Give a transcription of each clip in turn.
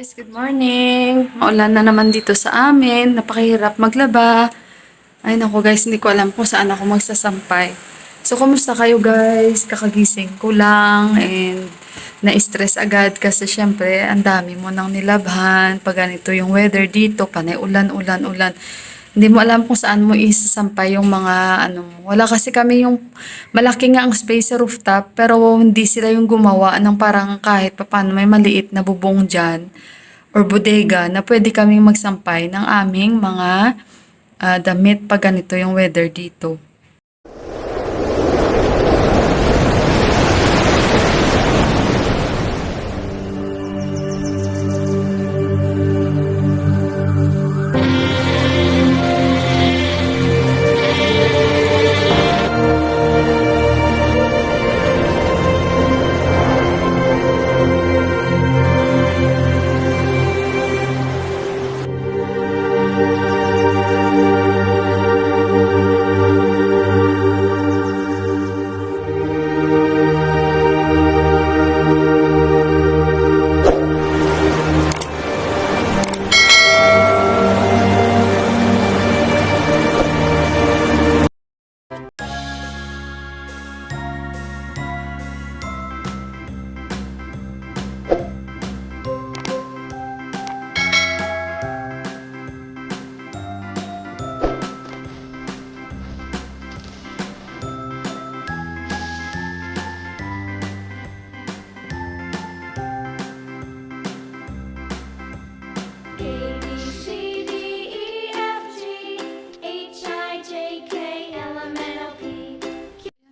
Guys, good morning. Maulan na naman dito sa amin. Napakahirap maglaba. Ay naku guys, hindi ko alam kung saan ako magsasampay. So, kumusta kayo guys? Kakagising ko lang and na-stress agad kasi syempre, ang dami mo nang nilabhan. Pag ganito yung weather dito, panay ulan, ulan, ulan. Hindi mo alam kung saan mo isasampay yung mga ano mo. Wala kasi kami yung malaki nga ang space sa rooftop pero hindi sila yung gumawa ng parang kahit papaano may maliit na bubong dyan or bodega na pwede kaming magsampay ng aming mga damit pag ganito yung weather dito.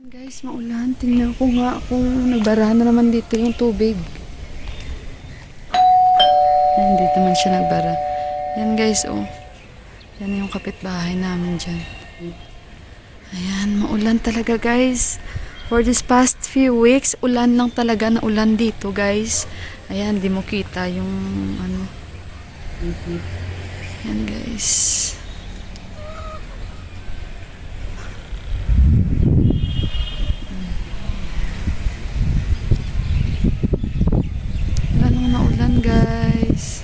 Guys, maulan. Tingnan ko nga kung nagbara na naman dito yung tubig. Ayan, dito man siya nagbara. Yan guys, oh. Yan yung kapitbahay namin dyan. Ayan, maulan talaga guys. For this past few weeks, ulan lang talaga na ulan dito guys. Ayan, di mo kita yung ano. Yan guys. Naulan guys.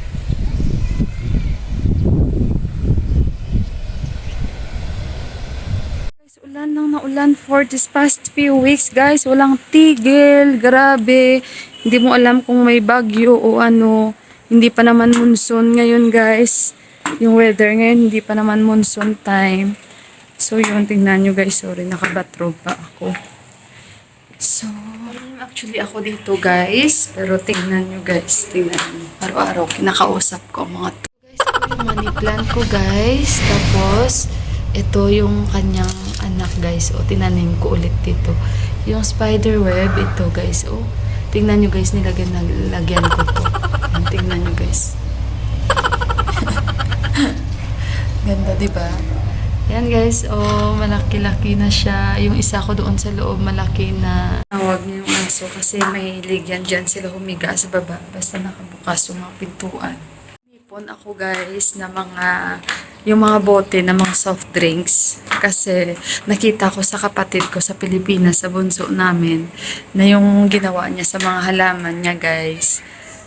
Guys, ulan nang naulan for this past few weeks guys. Walang tigil. Grabe. Hindi mo alam kung may bagyo o ano. Hindi pa naman monsoon ngayon guys. Yung weather ngayon hindi pa naman monsoon time. So yun, tingnan nyo guys. Sorry, nakabathrobe pa ako. So, actually ako dito guys. Pero tingnan nyo guys. Tingnan nyo. Araw-araw kinakausap ko ang mga to. Guys, ito yung money plant ko guys. Tapos, ito yung kanyang anak guys. O, tinanim ko ulit dito. Yung spider web, ito guys. O, tingnan nyo guys. Nilagyan ko to. Yan, tingnan nyo guys. Ganda, diba? Yan guys, oh, malaki-laki na siya. Yung isa ko doon sa loob, malaki na. Tawag niya yung aso kasi may ligyan dyan sila humiga sa baba. Basta nakabukas yung mga pintuan. Nipon ako guys na yung mga bote na mga soft drinks. Kasi nakita ko sa kapatid ko sa Pilipinas, sa bunso namin, na yung ginawa niya sa mga halaman niya guys.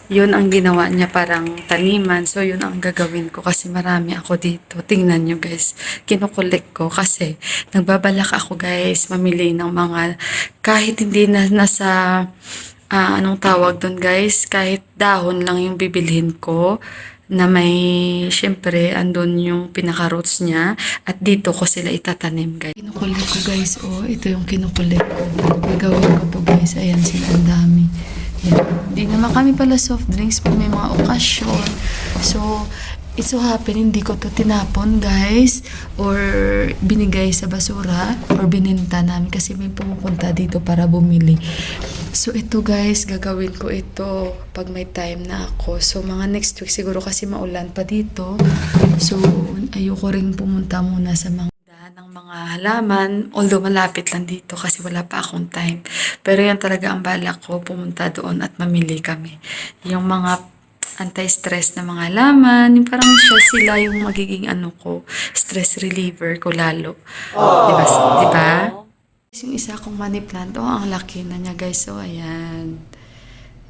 Yun ang ginawa niya, parang taniman. So, yun ang gagawin ko kasi marami ako dito. Tingnan nyo guys. Kinukulik ko kasi nagbabalak ako guys mamili ng mga kahit hindi na nasa anong tawag doon guys. Kahit dahon lang yung bibilhin ko na may, syempre, andun yung pinaka-roots niya. At dito ko sila itatanim guys. Kinukulik ko guys. Oh, ito yung kinukulik ko. Gagawin ko to guys. Ayan sila, ang dami. Hindi naman kami pala soft drinks pag may mga okasyon. So, it so happen, hindi ko to tinapon guys or binigay sa basura or bininta namin kasi may pumupunta dito para bumili. So, ito guys, gagawin ko ito pag may time na ako. So, mga next week siguro kasi maulan pa dito. So, ayoko rin pumunta muna sa mga ng mga halaman, although malapit lang dito kasi wala pa akong time. Pero yan talaga ang balak ko, pumunta doon at mamili kami. Yung mga anti-stress na mga halaman, yung parang sila yung magiging ano ko, stress reliever ko lalo. Diba? Diba? Yung isa kong money plant, oh, ang laki na niya guys. So, ayan.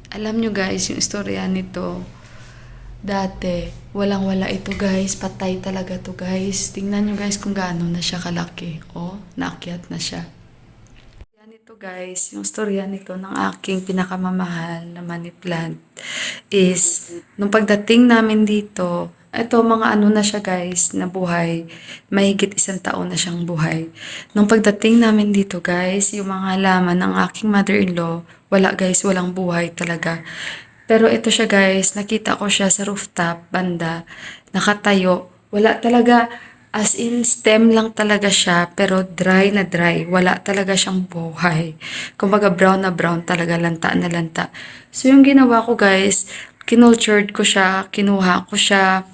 Alam nyo guys, yung istorya nito, Dati, walang-wala ito guys. Patay talaga to guys. Tingnan nyo guys kung gaano na siya kalaki. Oh, naakyat na siya. Yan ito guys, yung storya nito ng aking pinakamamahal na money plant is, nung pagdating namin dito, ito mga ano na siya guys, na buhay. Mahigit 1 taon na siyang buhay. Nung pagdating namin dito guys, yung mga halaman ng aking mother-in-law, wala guys, walang buhay talaga. Pero ito siya guys, nakita ko siya sa rooftop, banda, nakatayo. Wala talaga, as in stem lang talaga siya, pero dry na dry. Wala talaga siyang buhay. Kumbaga brown na brown talaga, lanta na lanta. So yung ginawa ko guys, kinultured ko siya, kinuha ko siya,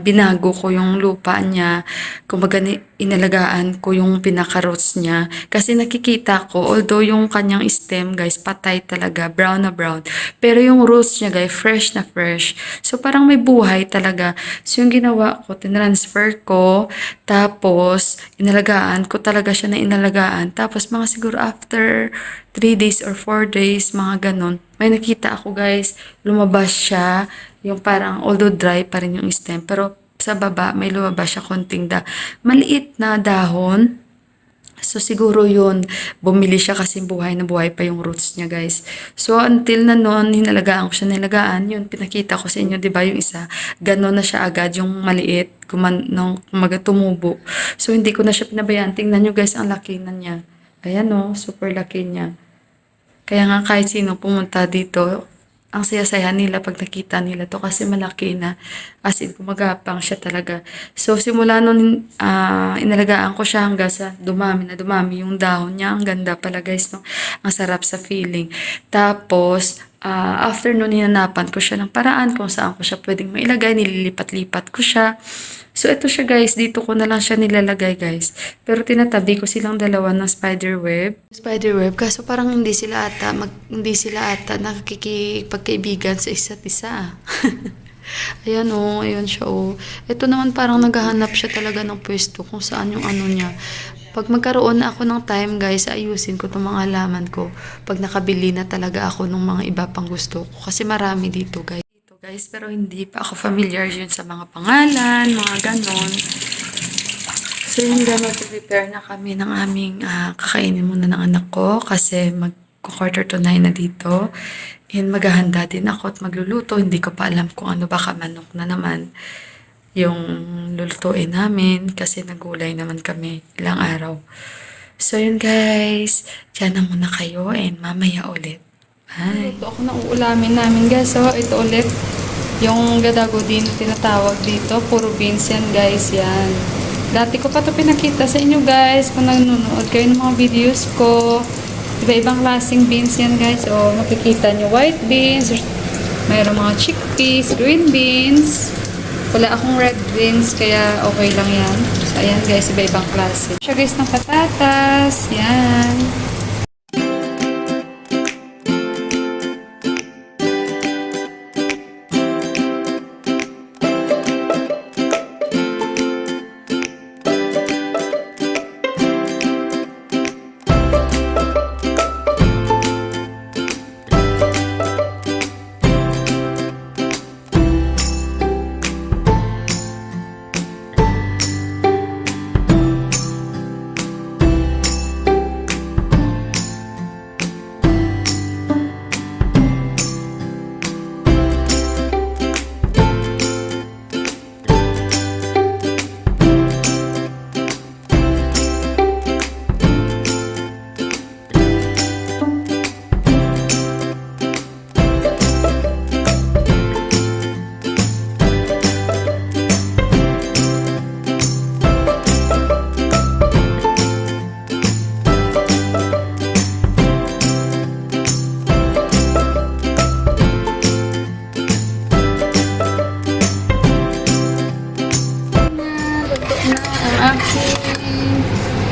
binago ko yung lupa niya, kumbaga inalagaan ko yung pinaka-roots niya. Kasi nakikita ko, although yung kanyang stem guys, patay talaga, brown na brown. Pero yung roots niya guys, fresh na fresh. So parang may buhay talaga. So yung ginawa ko, tinransfer ko, tapos inalagaan ko talaga siya na inalagaan. Tapos mga siguro after 3 days or 4 days, mga ganon, may nakita ako guys, lumabas siya, yung parang, although dry pa rin yung stem, pero sa baba, may lumabas siya konting maliit na dahon. So, siguro yun, bumili siya kasi buhay na buhay pa yung roots niya, guys. So, until na noon, hinalagaan ko siya, nilagaan, yun, pinakita ko sa inyo, di ba, yung isa, gano'n na siya agad, yung maliit, nung tumubo. So, hindi ko na siya pinabayaan. Tingnan nyo, guys, ang laki na niya. Ayan, no, super laki niya. Kaya nga kahit sino pumunta dito, ang saya-saya nila pag nakita nila to kasi malaki na, as in gumagapang siya talaga. So simula nun inalagaan ko siya hanggang sa dumami na dumami yung dahon niya. Ang ganda pala guys, no? Ang sarap sa feeling. Tapos after nun hinanapan ko siya ng paraan kung saan ko siya pwedeng mailagay, nililipat-lipat ko siya. So, ito siya guys. Dito ko na lang siya nilalagay guys. Pero tinatabi ko silang dalawa ng spider web. Spider web. Kaso parang hindi sila ata nakikipagkaibigan sa isa't isa. Ayan oh, ayan siya oh. Ito naman parang naghahanap siya talaga ng pwesto kung saan yung ano niya. Pag magkaroon na ako ng time guys, ayusin ko itong mga halaman ko. Pag nakabili na talaga ako ng mga iba pang gusto ko. Kasi marami dito guys, pero hindi pa ako familiar yun sa mga pangalan, mga ganon. So yun guys, mag-prepare na kami ng aming kakainin muna ng anak ko kasi mag-quarter to 9 na dito. And maghahanda din ako at magluluto. Hindi ko pa alam kung ano, baka manok na naman yung lulutuin namin kasi nagulay naman kami ilang araw. So yun guys, dyan na muna kayo and mamaya ulit. Bye. Ito ako na uulamin namin guys. So ito ulit yung gadago din tinatawag dito. Puro beans yan guys, yan. Dati ko pa ito pinakita sa inyo guys kung nanonood kayo ng mga videos ko. Iba-ibang klaseng beans yan guys. O makikita nyo white beans, mayroong mga chickpeas, green beans. Wala akong red beans kaya okay lang yan. So ayan guys, iba-ibang klase. Siya guys ng patatas, yan.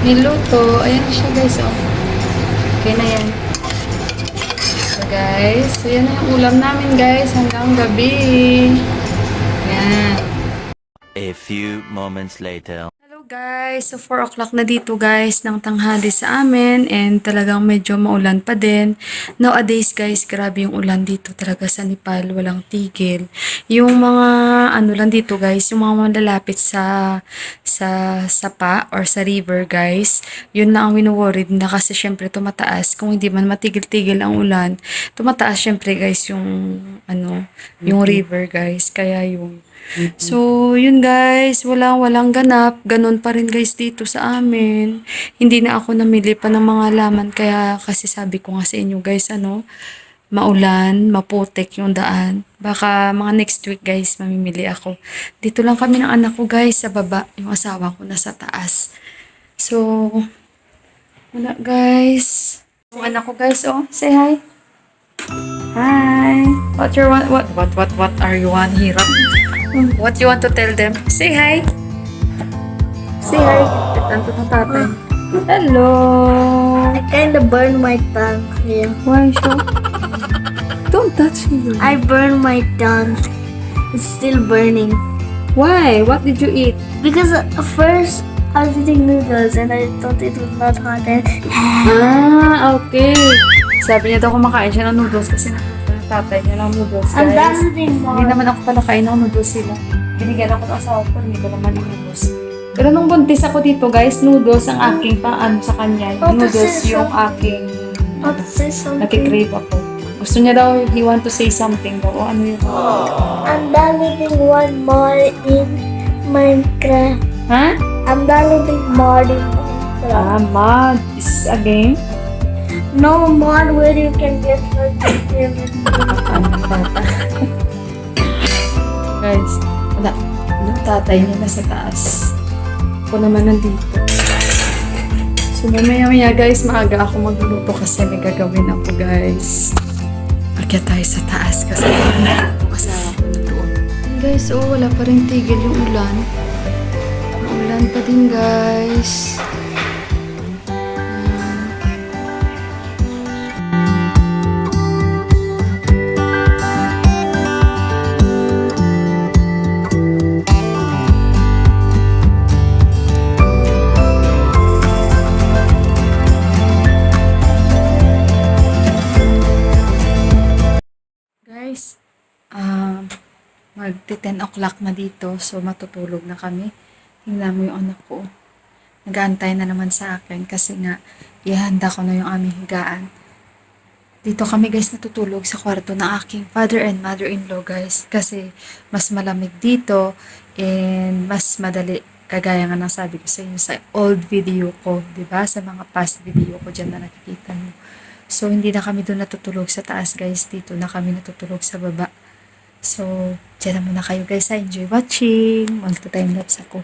Niluto. Ayan siya guys, oh. Okay na yan. So guys, so yan na yung ulam namin guys hanggang gabi. Yan. A few moments later. Hello Guys, so 4 o'clock na dito guys ng tanghali sa amin and talagang medyo maulan pa din. Nowadays guys, grabe yung ulan dito talaga sa Nepal, walang tigil. Yung mga ano lang dito guys, yung mga malalapit sa sapa or sa river guys, yun na ang wino-worried na kasi syempre tumataas. Kung hindi man matigil-tigil ang ulan, tumataas syempre guys yung yung river guys. Kaya yung so, yun guys, walang ganap. Ganun pa rin guys dito sa amin. Hindi na ako namili pa ng mga laman kaya kasi sabi ko nga sa inyo guys, maulan, maputik yung daan. Baka mga next week guys, mamimili ako. Dito lang kami ng anak ko guys, sa baba. Yung asawa ko nasa taas. So, wala guys. Yung anak ko guys, say hi. Hi. What are you want here? What you want to tell them? Say hi. Say hi. Tanto ng tatay. Hello. I kinda burned my tongue here. Why so? Don't touch me. I burned my tongue. It's still burning. Why? What did you eat? Because at first I was eating noodles and I thought it was not hot and Okay. Sabi niya daw kumakain siya ng noodles kasi nakita ng tatay niya ng noodles, I'm done guys. eating Hindi more. naman ako pala kain ng noodles sila. Binigyan ako ng asawa ko, hindi ko naman yung noodles. Pero nung buntis ako dito, guys, noodles ang aking pang sa kanya. Yung noodles yung aking Want to say something? nakikrave ako. Gusto niya daw, he want to say something daw. O ano yun? I'm done eating one more in Minecraft. Ha? I'm done eating more in Minecraft. Mod. Is a game? No mod where you can get like everything. Guys, wala. Yung tatay niya nasa taas. Ako naman nandito. So, mamaya guys, maaga ako magluluto kasi may gagawin ako guys. Akyat tayo sa taas kasi kasama ko na doon. Guys, wala pa rin tigil yung ulan. Ulan pa din guys. Guys, magti 10 o'clock na dito, so matutulog na kami. Tingnan mo yung anak ko. Nag-aantay na naman sa akin kasi nga, ihanda ko na yung aming higaan. Dito kami guys natutulog sa kwarto ng aking father and mother-in-law guys. Kasi mas malamig dito and mas madali. Kagaya nga ng sabi ko sa inyo sa old video ko, 'di ba? Sa mga past video ko diyan na nakikita niyo. So, hindi na kami doon natutulog sa taas, guys. Dito na kami natutulog sa baba. So, dyan na muna kayo, guys. Enjoy watching. Magta-timelapse ako.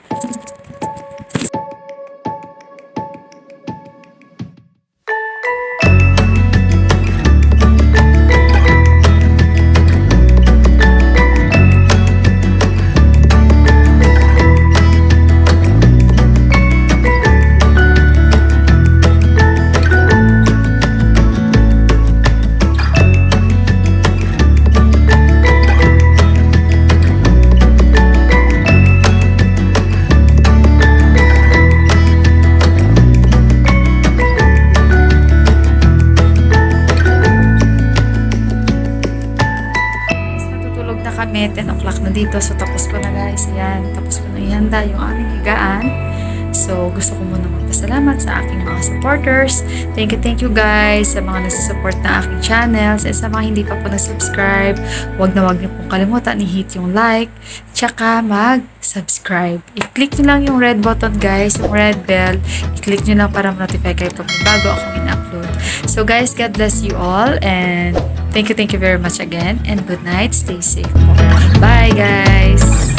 Kami, 10 o'clock na dito. So, tapos ko na guys. Ayan, tapos ko na ihanda yung aming higaan. So, gusto ko muna magpasalamat sa aking mga supporters. Thank you guys sa mga nasa-support na aking channels. And sa mga hindi pa po na-subscribe, wag niyo pong kalimutan i-hit yung like, tsaka mag-subscribe. I-click nyo lang yung red button guys, yung red bell. I-click nyo lang para ma-notify kayo pag bago akong in-upload. So guys, God bless you all and thank you very much again and good night. Stay safe po. Bye guys!